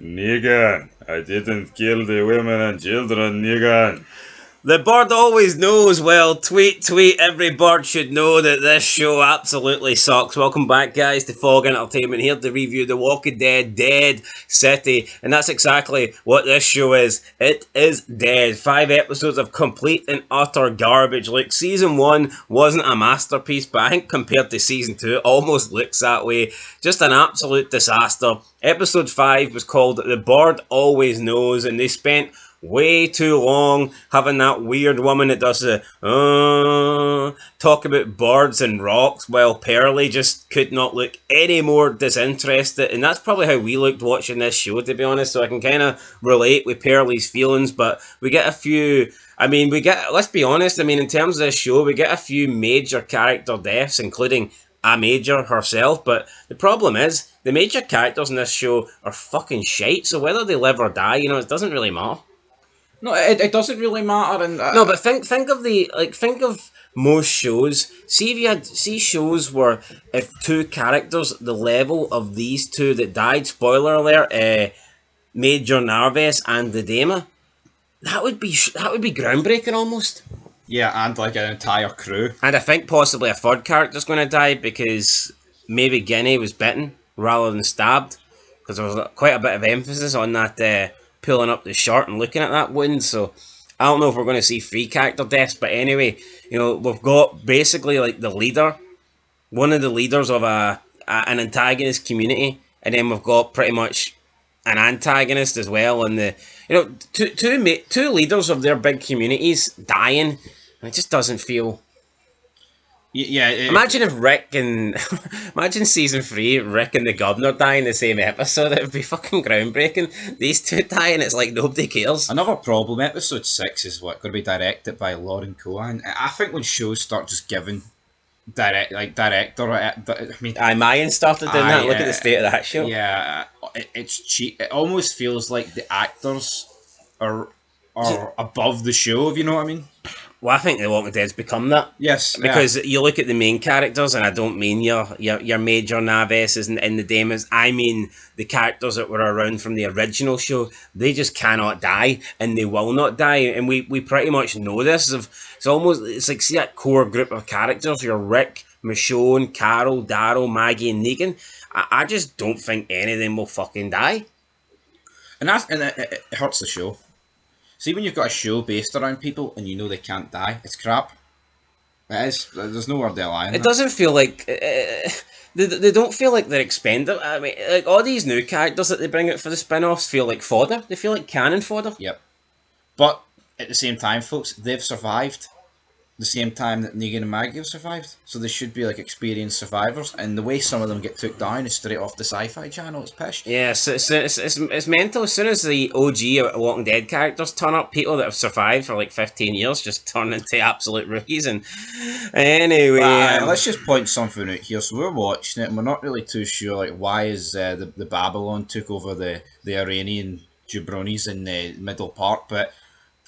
Negan, I didn't kill the women and children, Negan. The bird always knows. Well, tweet, tweet. Every bird should know that this show absolutely sucks. Welcome back, guys, to Fog Entertainment, here to review The Walking Dead Dead City. And that's exactly what this show is. It is dead. 5 episodes of complete and utter garbage. Like, season 1 wasn't a masterpiece, but I think compared to season 2, it almost looks that way. Just an absolute disaster. Episode 5 was called The Bird Always Knows, and they spent way too long having that weird woman that does the talk about birds and rocks, while Pearly just could not look any more disinterested. And that's probably how we looked watching this show, to be honest. So I can kind of relate with Pearly's feelings. But we get a few, let's be honest, in terms of this show, we get a few major character deaths, including a major herself. But the problem is, the major characters in this show are fucking shite. So whether they live or die, it doesn't really matter. No, it doesn't really matter. And No, but think of most shows. See if you had shows where if two characters the level of these two that died, spoiler alert, Major Narves and the Dama, that would be groundbreaking almost. yeah, and like an entire crew. And I think possibly a third character's going to die because maybe Ginny was bitten rather than stabbed, because there was quite a bit of emphasis on that pulling up the shirt and looking at that wound. So I don't know if we're going to see 3 character deaths, but anyway, we've got basically like the leader, one of the leaders of an antagonist community, and then we've got pretty much an antagonist as well, and two leaders of their big communities dying. It just doesn't feel. Yeah. Imagine if Rick and imagine season 3, Rick and the governor die in the same episode. It would be fucking groundbreaking. These two die, and it's like nobody cares. Another problem. Episode 6 is going to be directed by Lauren Cohan. I think when shows start just giving director. Mayan started doing that. Look at the state of that show. Yeah, it's cheap. It almost feels like the actors are above the show. If you know what I mean. Well, I think The Walking Dead's become that. Yes, because you look at the main characters, and I don't mean your Major Naveses and the Damas. I mean the characters that were around from the original show. They just cannot die, and they will not die. And we pretty much know this. It's like, see that core group of characters. Your Rick, Michonne, Carol, Daryl, Maggie, and Negan. I just don't think any of them will fucking die. And it hurts the show. See, when you've got a show based around people and you know they can't die, it's crap. It is. There's no word to lie in It that. doesn't feel like they don't feel like they're expendable. I mean, like all these new characters that they bring out for the spin-offs feel like fodder. They feel like cannon fodder. Yep. But at the same time, folks, they've survived the same time that Negan and Maggie have survived. So they should be like experienced survivors. And the way some of them get took down is straight off the Sci-Fi Channel. It's pish. Yeah, so it's mental. As soon as the OG Walking Dead characters turn up, people that have survived for like 15 years just turn into absolute rookies. And anyway, let's just point something out here. So we're watching it, and we're not really too sure like why is the Babylon took over the Iranian jabronis in the middle part, but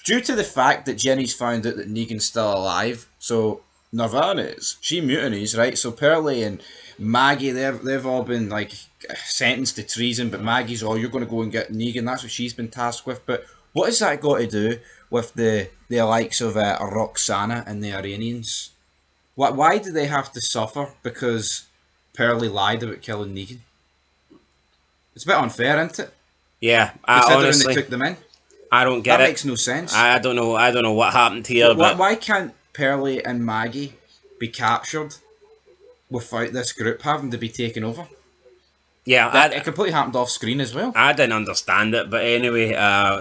due to the fact that Jenny's found out that Negan's still alive, so Nirvana is. She mutinies, right? So Pearly and Maggie, they've all been like sentenced to treason, but Maggie's, you're going to go and get Negan. That's what she's been tasked with. But what has that got to do with the likes of Roxana and the Iranians? Why do they have to suffer because Pearly lied about killing Negan? It's a bit unfair, isn't it? Yeah, Considering honestly, they took them in. I don't get that it. That makes no sense. I don't know what happened here. But why can't Pearly and Maggie be captured without this group having to be taken over? Yeah, it completely happened off screen as well. I didn't understand it, but anyway,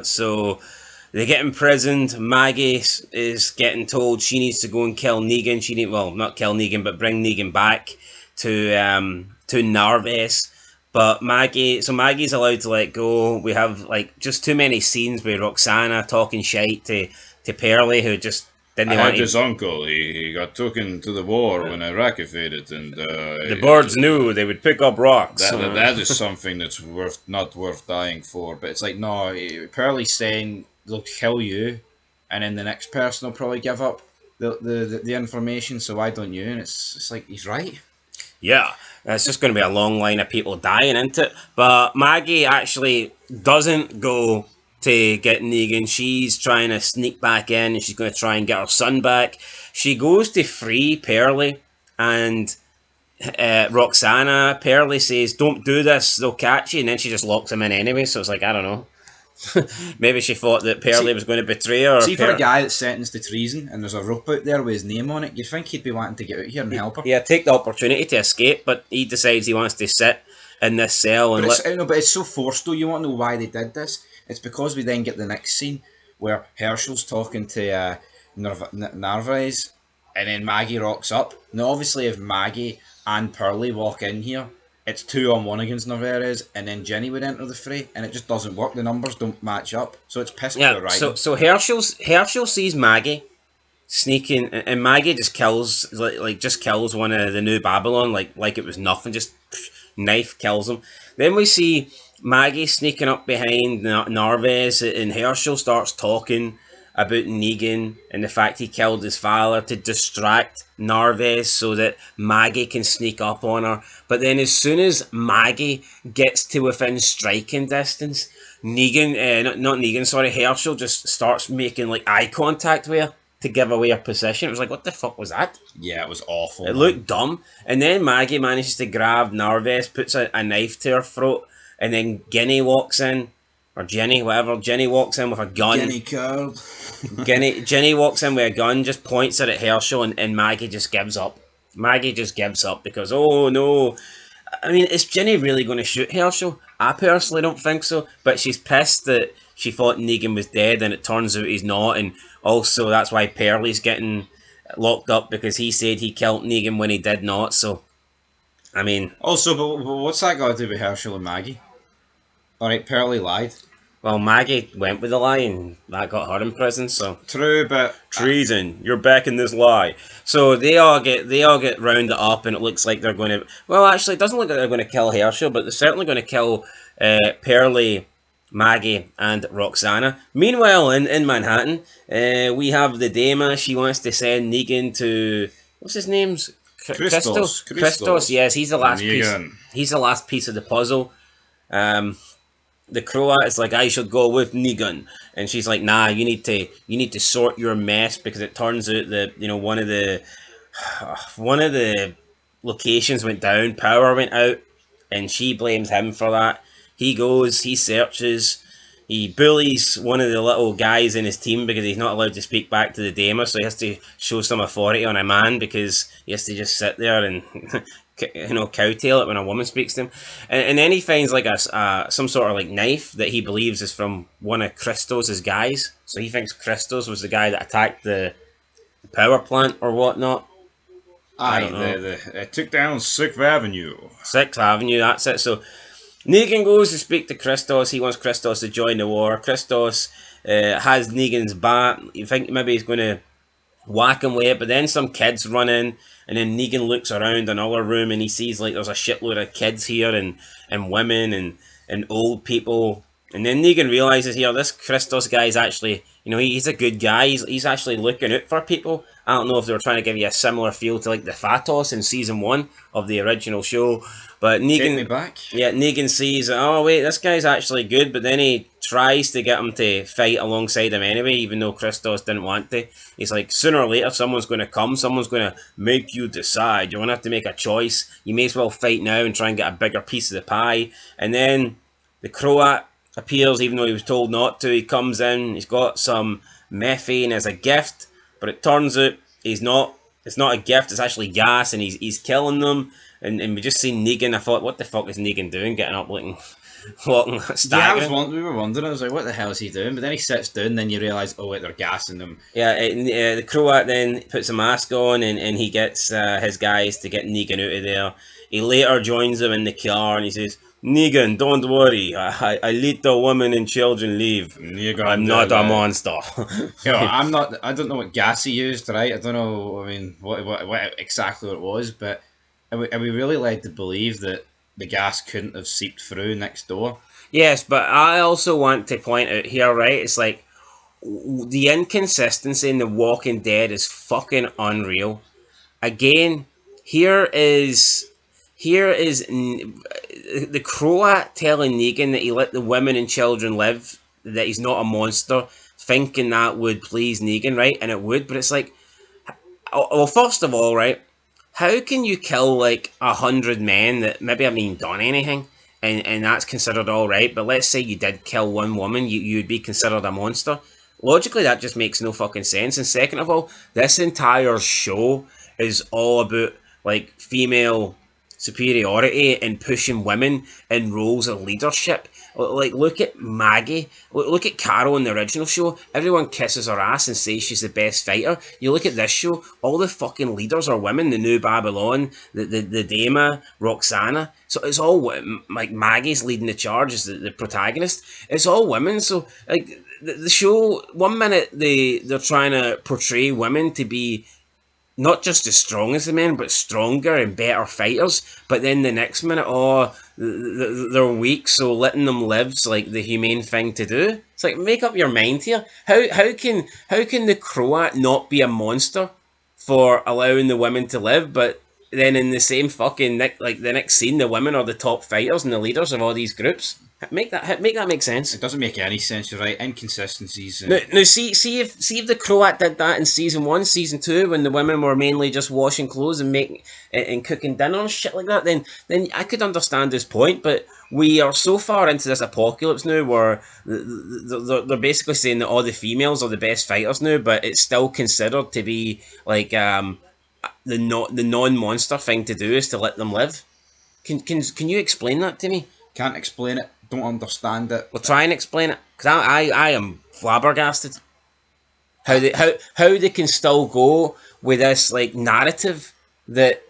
so they get imprisoned. Maggie is getting told she needs to go and kill Negan. Not kill Negan, but bring Negan back to Narves. But Maggie's allowed to let go. We have like just too many scenes with Roxana talking shite to Pearly, who just didn't want his uncle. He got taken to the war when Iraq invaded, and the birds knew they would pick up rocks. That is something that's not worth dying for. But it's like, no, Pearly's saying they'll kill you, and then the next person will probably give up the information. So why don't you? And it's like he's right. Yeah. It's just going to be a long line of people dying into it. But Maggie actually doesn't go to get Negan. She's trying to sneak back in and she's going to try and get her son back. She goes to free Pearlie and Roxana. Pearlie says, "Don't do this, they'll catch you," and then she just locks him in anyway. So it's like, I don't know. Maybe she thought that Pearlie was going to betray her. See, for a guy that's sentenced to treason and there's a rope out there with his name on it, you'd think he'd be wanting to get out here and help her. Yeah, take the opportunity to escape, but he decides he wants to sit in this cell and but it's so forced though. You want to know why they did this? It's because we then get the next scene where Herschel's talking to Narvaez, and then Maggie rocks up. Now, obviously, if Maggie and Pearlie walk in here, it's 2-on-1 against Narvaez, and then Ginny would enter the fray, and it just doesn't work. The numbers don't match up, so it's pissed yeah. right. So Herschel sees Maggie sneaking, and Maggie just kills just kills one of the New Babylon like it was nothing. Just knife kills him. Then we see Maggie sneaking up behind Narvaez, and Herschel starts talking about Negan and the fact he killed his father to distract Narvaez so that Maggie can sneak up on her. But then as soon as Maggie gets to within striking distance, Herschel just starts making like eye contact with her to give away her position. It was like, what the fuck was that? Yeah, it was awful. It looked dumb. And then Maggie manages to grab Narvaez, puts a knife to her throat, and then Ginny walks in, or Jenny, whatever. Jenny walks in with a gun. Ginny curled. Jenny walks in with a gun, just points it at Herschel, and Maggie just gives up. Maggie just gives up because, oh no. I mean, is Jenny really going to shoot Herschel? I personally don't think so, but she's pissed that she thought Negan was dead and it turns out he's not, and also that's why Pearlie's getting locked up because he said he killed Negan when he did not, so, I mean... Also, but what's that got to do with Herschel and Maggie? Alright, Pearlie lied. Well, Maggie went with the lie and that got her in prison, so... True, but... Treason, you're backing this lie. So they all get rounded up and it looks like they're going to... Well, actually, it doesn't look like they're going to kill Herschel, but they're certainly going to kill Pearlie, Maggie, and Roxana. Meanwhile, in Manhattan, we have the Dama. She wants to send Negan to... What's his name? Christos, yes, he's the last piece. He's the last piece of the puzzle. The Croat is like, I should go with Negan, and she's like, nah, you need to sort your mess, because it turns out that one of the locations went down, power went out, and she blames him for that. He goes, he searches, he bullies one of the little guys in his team because he's not allowed to speak back to the Dama, so he has to show some authority on a man because he has to just sit there and cowtail it when a woman speaks to him. And then he finds like some sort of like knife that he believes is from one of Christos' guys. So he thinks Christos was the guy that attacked the power plant or whatnot. It took down 6th Avenue. 6th Avenue, that's it. So Negan goes to speak to Christos. He wants Christos to join the war. Christos has Negan's bat. You think maybe he's going to whack him with it, but then some kids run in, and then Negan looks around another room and he sees like there's a shitload of kids here and women and old people. And then Negan realizes here, this Christos guy is actually, he's a good guy. He's actually looking out for people. I don't know if they were trying to give you a similar feel to like the Phatos in season 1 of the original show. But Negan, take me back. Yeah, Negan sees, oh wait, this guy's actually good, but then he tries to get him to fight alongside him anyway, even though Christos didn't want to. He's like, sooner or later someone's going to come, someone's going to make you decide. You're going to have to make a choice. You may as well fight now and try and get a bigger piece of the pie. And then the Croat appears, even though he was told not to. He comes in, he's got some methane as a gift, but it turns out it's not a gift, it's actually gas, and he's killing them. And we just see Negan. I thought, what the fuck is Negan doing? Getting up, walking, staggering. Yeah, we were wondering. I was like, what the hell is he doing? But then he sits down, and then you realise, oh wait, they're gassing him. Yeah, the Croat then puts a mask on, and he gets his guys to get Negan out of there. He later joins them in the car, and he says, Negan, don't worry. I let the women and children leave. Negan, I'm not a monster. I'm not. I don't know what gas he used, right? I don't know. I mean, what exactly it was, but are we really led to believe that the gas couldn't have seeped through next door? Yes, but I also want to point out here, right? It's like the inconsistency in The Walking Dead is fucking unreal. Again, here is here is the Croat telling Negan that he let the women and children live, that he's not a monster, thinking that would please Negan, right? And it would, but it's like, well, first of all, right, how can you kill like 100 men that maybe haven't even done anything, and that's considered all right? But let's say you did kill one woman, you'd be considered a monster. Logically, that just makes no fucking sense. And second of all, this entire show is all about like female superiority and pushing women in roles of leadership. Like, look at Maggie. Look at Carol in the original show. Everyone kisses her ass and says she's the best fighter. You look at this show, all the fucking leaders are women. The New Babylon, the Dama, Roxana. So it's all like Maggie's leading the charge as the protagonist. It's all women. So like the show, one minute they're trying to portray women to be not just as strong as the men, but stronger and better fighters. But then the next minute, they're weak, so letting them live's like the humane thing to do. It's like, make up your mind here. How can the Croat not be a monster for allowing the women to live, but then in the same fucking like the next scene, the women are the top fighters and the leaders of all these groups? Make that make sense. It doesn't make any sense. You're right. Inconsistencies. Now, see if the Croat did that in season 1, season 2, when the women were mainly just washing clothes and making and cooking dinner and shit like that. Then I could understand his point. But we are so far into this apocalypse now, where they're basically saying that all the females are the best fighters now, but it's still considered to be like the non-monster thing to do is to let them live. Can you explain that to me? Can't explain it. Don't understand it. Well, try and explain it, because I am flabbergasted. How they can still go with this like narrative that,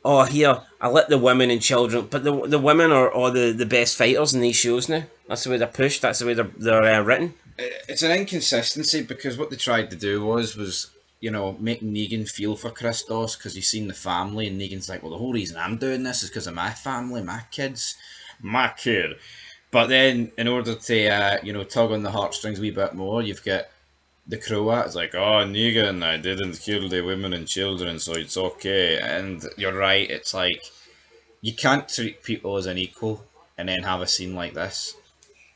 oh, here, I let the women and children, but the women are all the best fighters in these shows now. That's the way they're pushed. That's the way they're written. It's an inconsistency, because what they tried to do was make Negan feel for Christos because he's seen the family, and Negan's like, well, the whole reason I'm doing this is because of my family, my kids, my kid. But then, in order to tug on the heartstrings a wee bit more, you've got the Croat. It's like, oh, Negan, I didn't kill the women and children, so it's okay. And you're right. It's like, you can't treat people as an equal and then have a scene like this.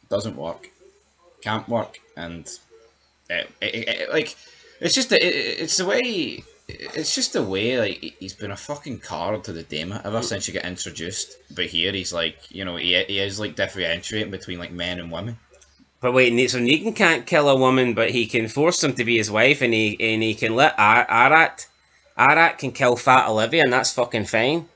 It doesn't work. Can't work. And it's just the way like he's been a fucking card to the Dama ever since you get introduced. But here he's like, he is like differentiating between like men and women. But wait, so Negan can't kill a woman, but he can force them to be his wife, and he can let Arat can kill Fat Olivia, and that's fucking fine.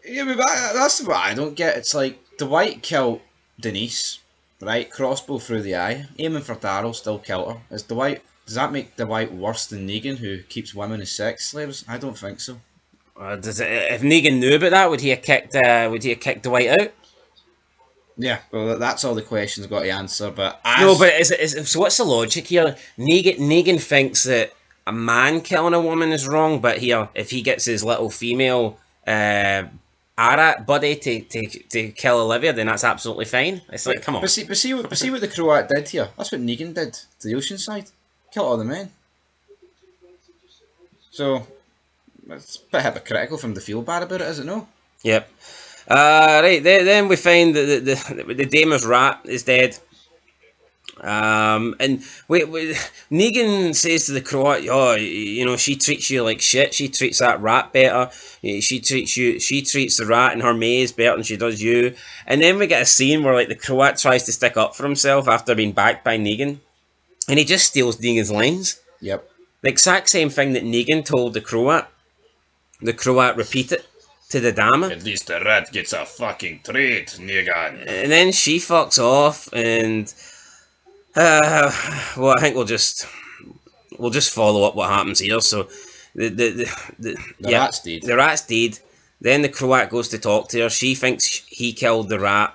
Yeah, but that's what I don't get. It's like Dwight killed Denise, right? Crossbow through the eye, aiming for Daryl, still killed her. Does that make Dwight worse than Negan, who keeps women as sex slaves? I don't think so. If Negan knew about that, would he have kicked Dwight out? Yeah, well, that's all the questions got to answer. But so what's the logic here? Negan thinks that a man killing a woman is wrong, but here, if he gets his little female Arat buddy to kill Olivia, then that's absolutely fine. It's like, come on. But see what the Croat did here. That's what Negan did to the Oceanside. Killed all the men. So it's a bit hypocritical from the feel bad about it, is it no? Yep. Right, then we find that the Dama's rat is dead. And Negan says to the Croat, oh, she treats you like shit. She treats that rat better. She treats the rat and her maze better than she does you. And then we get a scene where like the Croat tries to stick up for himself after being backed by Negan, and he just steals Negan's lines. Yep. The exact same thing that Negan told the Croat. The Croat repeated to the Dama. At least the rat gets a fucking treat, Negan. And then she fucks off, and well, I think we'll just follow up what happens here. So the rat's dead. The rat's dead. Then the Croat goes to talk to her. She thinks he killed the rat.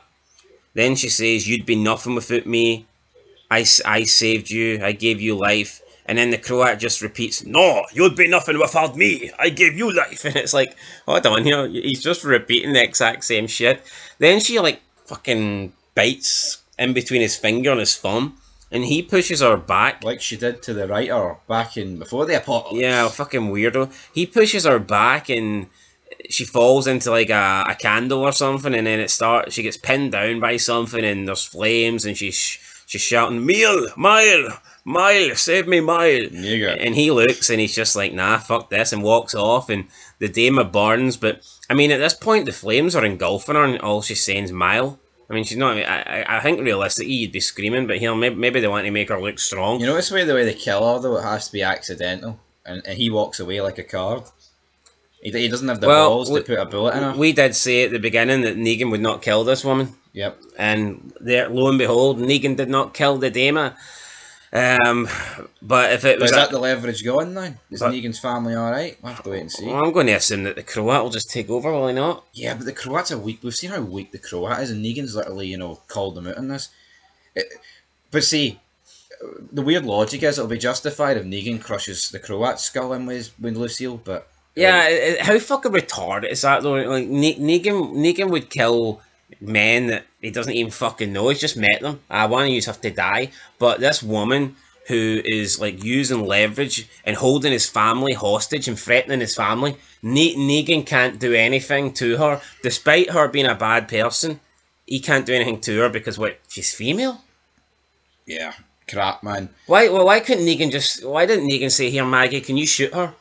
Then she says, "You'd be nothing without me. I saved you. I gave you life." And then the Croat just repeats, "No, you'd be nothing without me. I gave you life." And it's like, hold on here. He's just repeating the exact same shit. Then she like fucking bites in between his finger and his thumb. and he pushes her back. Like she did to the writer back in before the apocalypse. Yeah, fucking weirdo. He pushes her back and she falls into like a candle or something, and then she gets pinned down by something, and there's flames, and she's shouting, "Meal, Mile, save me, Mile." And he looks and he's just like, "Nah, fuck this," and walks off, and the Dama burns. But I mean, at this point, the flames are engulfing her, and all she's saying is "Mile." I mean, she's not. I think realistically, you'd be screaming, but here maybe they want to make her look strong. You notice the way they kill her though, it has to be accidental, and he walks away like a card. He doesn't have the balls to put a bullet in her. We did say at the beginning that Negan would not kill this woman. Yep. And there, lo and behold, Negan did not kill the Dama. But if it was... Is that the leverage gone now? Is Negan's family alright? We'll have to wait and see. Well, I'm going to assume that the Croat will just take over, will he not? Yeah, but the Croats are weak. We've seen how weak the Croat is, and Negan's literally, called them out on this. But see, the weird logic is it'll be justified if Negan crushes the Croat's skull in with Lucille, but... Yeah, how fucking retarded is that though? Like Negan would kill men that he doesn't even fucking know. He's just met them. One of you have to die. But this woman who is like using leverage and holding his family hostage and threatening his family, Negan can't do anything to her, despite her being a bad person. He can't do anything to her because she's female. Yeah, crap, man. Why couldn't Negan why didn't Negan say, "Here, Maggie, can you shoot her?"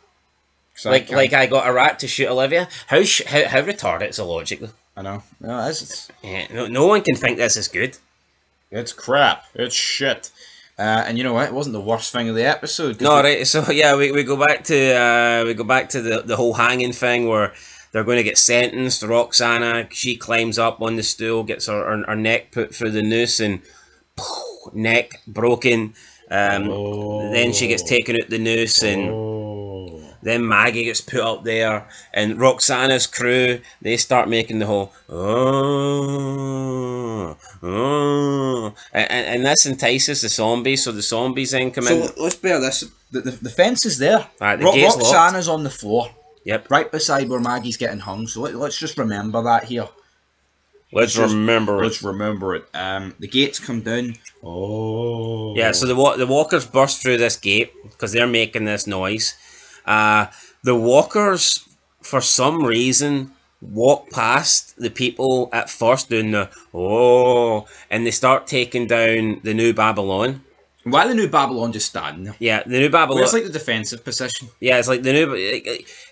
Like I got a rat to shoot Olivia. How retarded is the logic though? I know. No, it is. Yeah, no one can think this is good. It's crap. It's shit. And you know what? It wasn't the worst thing of the episode. No, right. So yeah, we go back to the whole hanging thing where they're going to get sentenced. Roxana, she climbs up on the stool, gets her neck put through the noose, and neck broken. Then she gets taken out the noose and. Then Maggie gets put up there, and Roxana's crew, they start making the whole and this entices the zombies, so the zombies then come in. So let's bear this. The fence is there. Roxana's on the floor. Yep. Right beside where Maggie's getting hung. So let's just remember that here. Let's remember it. The gates come down. Oh. Yeah, so the walkers burst through this gate because they're making this noise. The walkers, for some reason, walk past the people at first doing the and they start taking down the New Babylon. Why the New Babylon just standing there? Yeah, the New Babylon. It's like the defensive position. Yeah, it's like the new.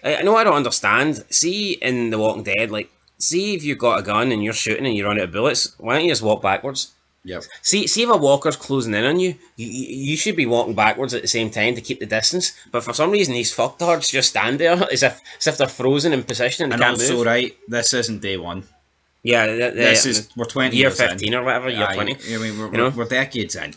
I know I don't understand. See, in The Walking Dead, like, see if you've got a gun and you're shooting and you run out of bullets, why don't you just walk backwards? Yep. See if a walker's closing in on you, you should be walking backwards at the same time to keep the distance. But for some reason, these fucktards just stand there as if they're frozen in position and can't also, move. Right, this isn't day one. Yeah, we're 20 year years 15 in. or whatever, year 20. I mean, we're decades in.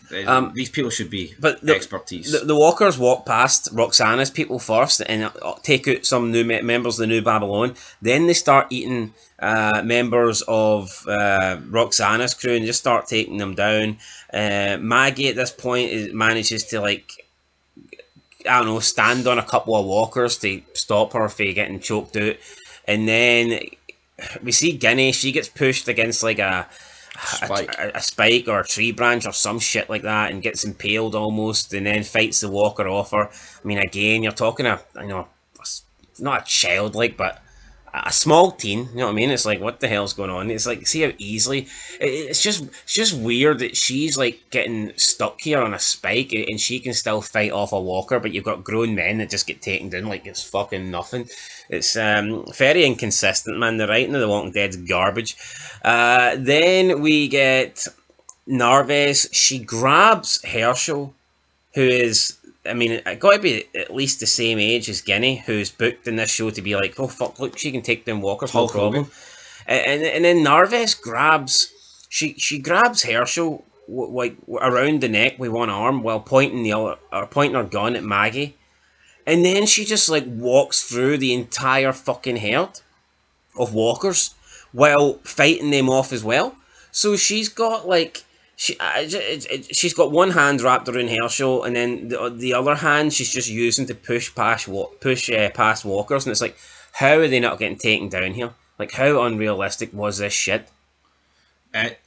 These people should be expertise. The walkers walk past Roxana's people first and take out some new members of the New Babylon. Then they start eating members of Roxana's crew and just start taking them down. Maggie at this point manages to, like, I don't know, stand on a couple of walkers to stop her from getting choked out. And then we see Ginny, she gets pushed against like a spike or a tree branch or some shit like that and gets impaled almost, and then fights the walker off her. I mean, again, you're talking not a child, like, but a small teen, you know what I mean? It's like, what the hell's going on? It's like, see how easily it's just weird that she's like getting stuck here on a spike and she can still fight off a walker, but you've got grown men that just get taken down like it's fucking nothing. It's very inconsistent, man. The writing of The Walking Dead's garbage. Then we get Narves. She grabs Herschel, who is, I mean, it got to be at least the same age as Ginny, who's booked in this show to be like, oh fuck, look, she can take down walkers, no problem. And then Narves grabs, she grabs Herschel like around the neck with one arm while pointing her gun at Maggie, and then she just like walks through the entire fucking herd of walkers while fighting them off as well. So she's got like. She's got one hand wrapped around Herschel, and then the other hand she's just using to push past walkers, and it's like, how are they not getting taken down here? Like, how unrealistic was this shit?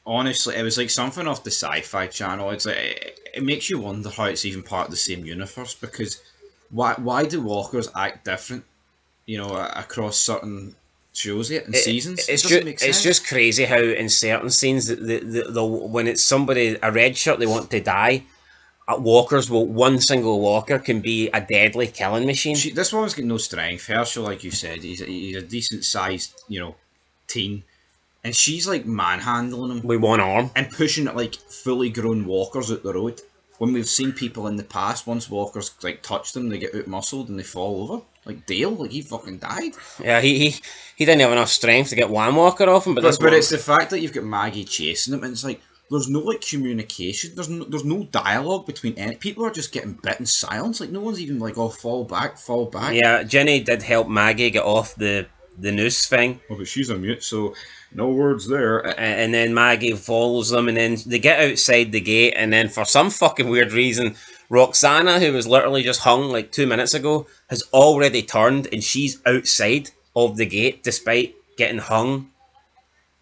Honestly, it was like something off the Sci-Fi Channel. It's like it makes you wonder how it's even part of the same universe, because why do walkers act different? You know, across certain shows yet and seasons, it doesn't make It's sense. just crazy how in certain scenes the when it's somebody a red shirt they want to die, walkers will one single walker can be a deadly killing machine This one's got no strength. Herschel, like you said, he's a decent sized, teen, and she's like manhandling him with one arm. and pushing like fully grown walkers out the road. When we've seen people in the past, once walkers like touch them, they get out muscled and they fall over. Like Dale, like he fucking died. Yeah, he didn't have enough strength to get one walker off him, but this But one. it's the fact that you've got Maggie chasing him, and it's like there's no like communication. There's no dialogue between any people. Are just getting bit in silence. Like no one's even like, oh, fall back, fall back. Yeah, Ginny did help Maggie get off the noose thing. Oh, but she's a mute, so no words there. And then Maggie follows them, and then they get outside the gate, and then for some fucking weird reason, Roxana, who was literally just hung like 2 minutes ago, has already turned, and she's outside of the gate despite getting hung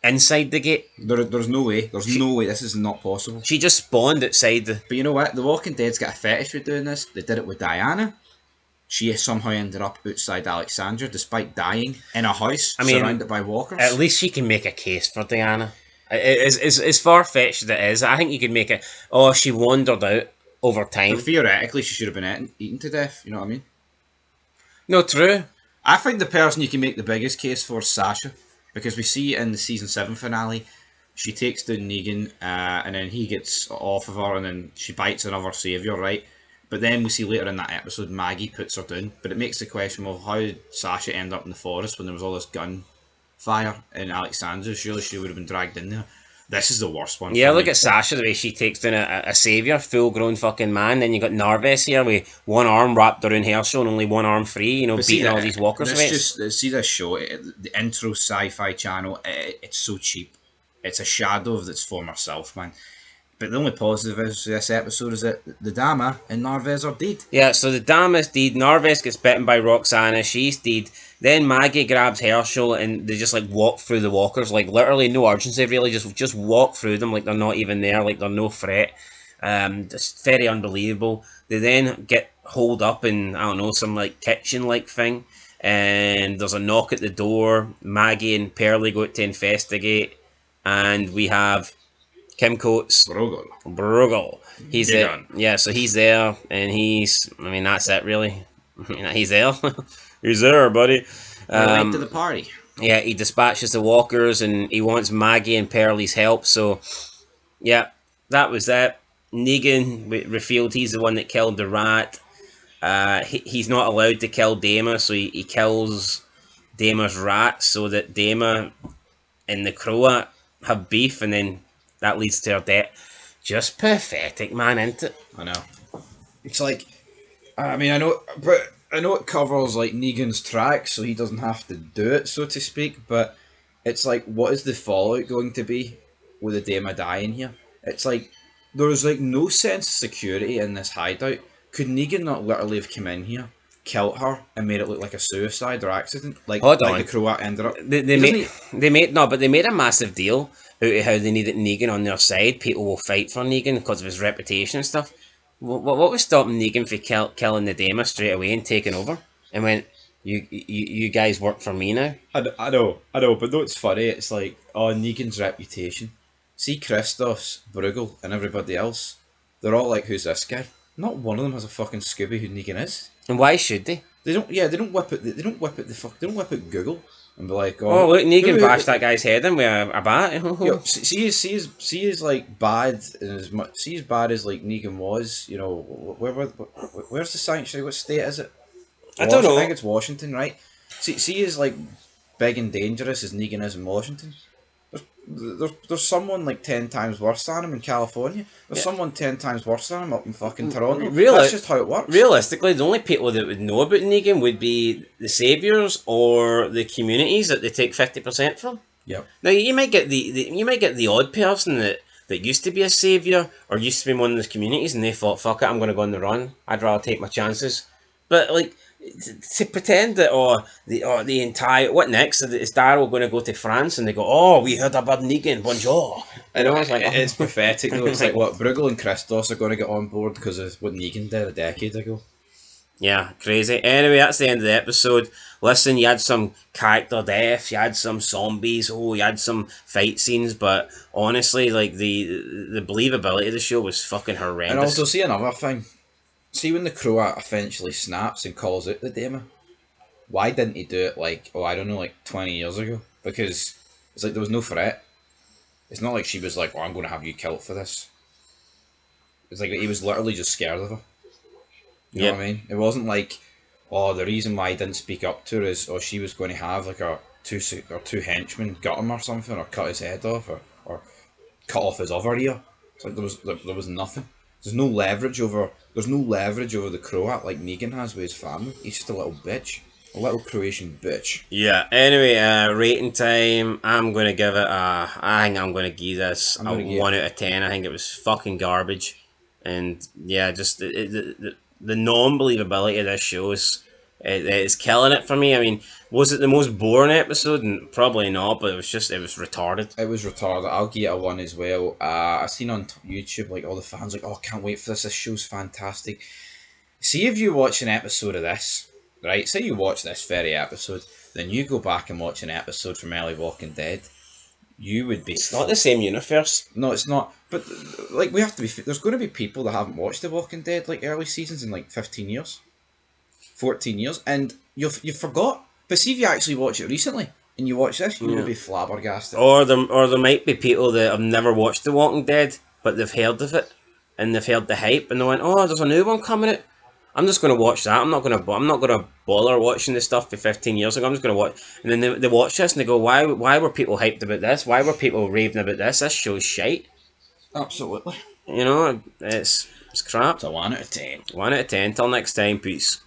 inside the gate. There's no way. There's no way. This is not possible. She just spawned outside the. But you know what? The Walking Dead's got a fetish with doing this. They did it with Diana. She somehow ended up outside Alexandria despite dying in a house surrounded by walkers. At least she can make a case for Diana. As far fetched as it is, I think you could make it. Oh, she wandered out over time. But theoretically, she should have been eaten to death. You know what I mean? No, true. I think the person you can make the biggest case for is Sasha, because we see in the season 7 finale, she takes down Negan, and then he gets off of her, and then she bites another saviour, right? But then we see later in that episode, Maggie puts her down. But it makes the question, well, how did Sasha end up in the forest when there was all this gunfire in Alexandria? Surely she would have been dragged in there. This is the worst one. Yeah, look at Sasha, the way she takes down a saviour, full-grown fucking man. Then you got Narves here with one arm wrapped around Herschel and only one arm free, you know, But beating all these walkers away. See this show, the intro Sci-Fi Channel, it's so cheap. It's a shadow of its former self, man. But the only positive is this episode is that the Dama and Narves are dead. Yeah, so the Dama's dead. Narves gets bitten by Roxana. She's dead. Then Maggie grabs Herschel and they just like walk through the walkers. Like literally no urgency really. Just walk through them like they're not even there. Like they're no threat. Just very unbelievable. They then get holed up in, I don't know, some like kitchen like thing. And there's a knock at the door. Maggie and Pearlie go out to investigate. And we have Kim Coates. Bruegel. He's there. Yeah, so he's there, and I mean, that's it, really. He's there. He's there, buddy. Late to the party. Yeah, he dispatches the walkers, and he wants Maggie and Pearlie's help, so, yeah, that was that. Negan revealed he's the one that killed the rat. He's not allowed to kill Dama, so he kills Dama's rat, so that Dama and the Croat have beef, and then that leads to her death. Just pathetic, man, isn't it? I know. It's like, I mean, I know it covers like Negan's tracks, so he doesn't have to do it, so to speak. But it's like, what is the fallout going to be with the Dama dying here? It's like there's like no sense of security in this hideout. Could Negan not literally have come in here, killed her, and made it look like a suicide or accident, like the Croat ended up? They made a massive deal out of how they needed Negan on their side. People will fight for Negan because of his reputation and stuff. What was stopping Negan from killing the Dama straight away and taking over? And went, you guys work for me now? I know, but though it's funny, it's like, oh, Negan's reputation. See Christos, Bruegel, and everybody else, they're all like, who's this guy? Not one of them has a fucking Scooby who Negan is. And why should they? They don't whip out Google and be like, oh look, Negan bashed that guy's head in with a bat. See is like bad, and see as bad as like Negan was. You know, where's the sanctuary? What state is it? I don't know. I think it's Washington, right? See as like big and dangerous as Negan is in Washington. There's someone like 10 times worse than him in California. There's someone 10 times worse than him up in fucking Toronto. That's just how it works. Realistically, the only people that would know about Negan would be the saviors or the communities that they take 50% from. Yeah. Now you might get the odd person that used to be a savior or used to be in one of those communities and they thought, fuck it, I'm going to go on the run. I'd rather take my chances. But like, to pretend that the entire, what next? Is Daryl going to go to France and they go, oh, we heard about Negan, bonjour. I know, it's like, It's pathetic though. It's like, what, Bruegel and Christos are going to get on board because of what Negan did a decade ago. yeah, crazy. Anyway, that's the end of the episode. Listen, you had some character deaths, you had some zombies, you had some fight scenes, but honestly, like the believability of the show was fucking horrendous. And also, see another thing. See when the Croat eventually snaps and calls out the Dama. Why didn't he do it like, I don't know, like 20 years ago? Because it's like there was no threat. It's not like she was like, I'm going to have you killed for this. It's like he was literally just scared of her. You know what I mean? It wasn't like, the reason why he didn't speak up to her is, she was going to have like two henchmen gut him or something, or cut his head off, or cut off his other ear. It's like there was nothing. There's no leverage over the Croat like Negan has with his family. He's just a little bitch. A little Croatian bitch. Yeah, anyway, rating time, I'm going to give it I think I'm going to give this a 1 out of 10. I think it was fucking garbage. And yeah, just the non-believability of this show is killing it for me. I mean, was it the most boring episode? Probably not, but it was retarded. It was retarded. I'll give it a 1 as well. I've seen on YouTube, like, all the fans like, can't wait for this. This show's fantastic. See, if you watch an episode of this, right? Say you watch this very episode, then you go back and watch an episode from early Walking Dead. You would be. It's not the same universe. No, it's not. But like, we have to be. There's going to be people that haven't watched The Walking Dead like early seasons in like 15 years, 14 years, and you forgot. But see if you actually watch it recently and you watch this, you will be flabbergasted. Or there might be people that have never watched The Walking Dead, but they've heard of it and they've heard the hype and they went, "Oh, there's a new one coming out. I'm just going to watch that. I'm not going to bother watching this stuff for 15 years ago. I'm just going to watch." And then they watch this and they go, "Why were people hyped about this? Why were people raving about this? This show's shite." Absolutely. You know, it's crap. It's a 1 out of 10. 1 out of 10. Till next time, peace.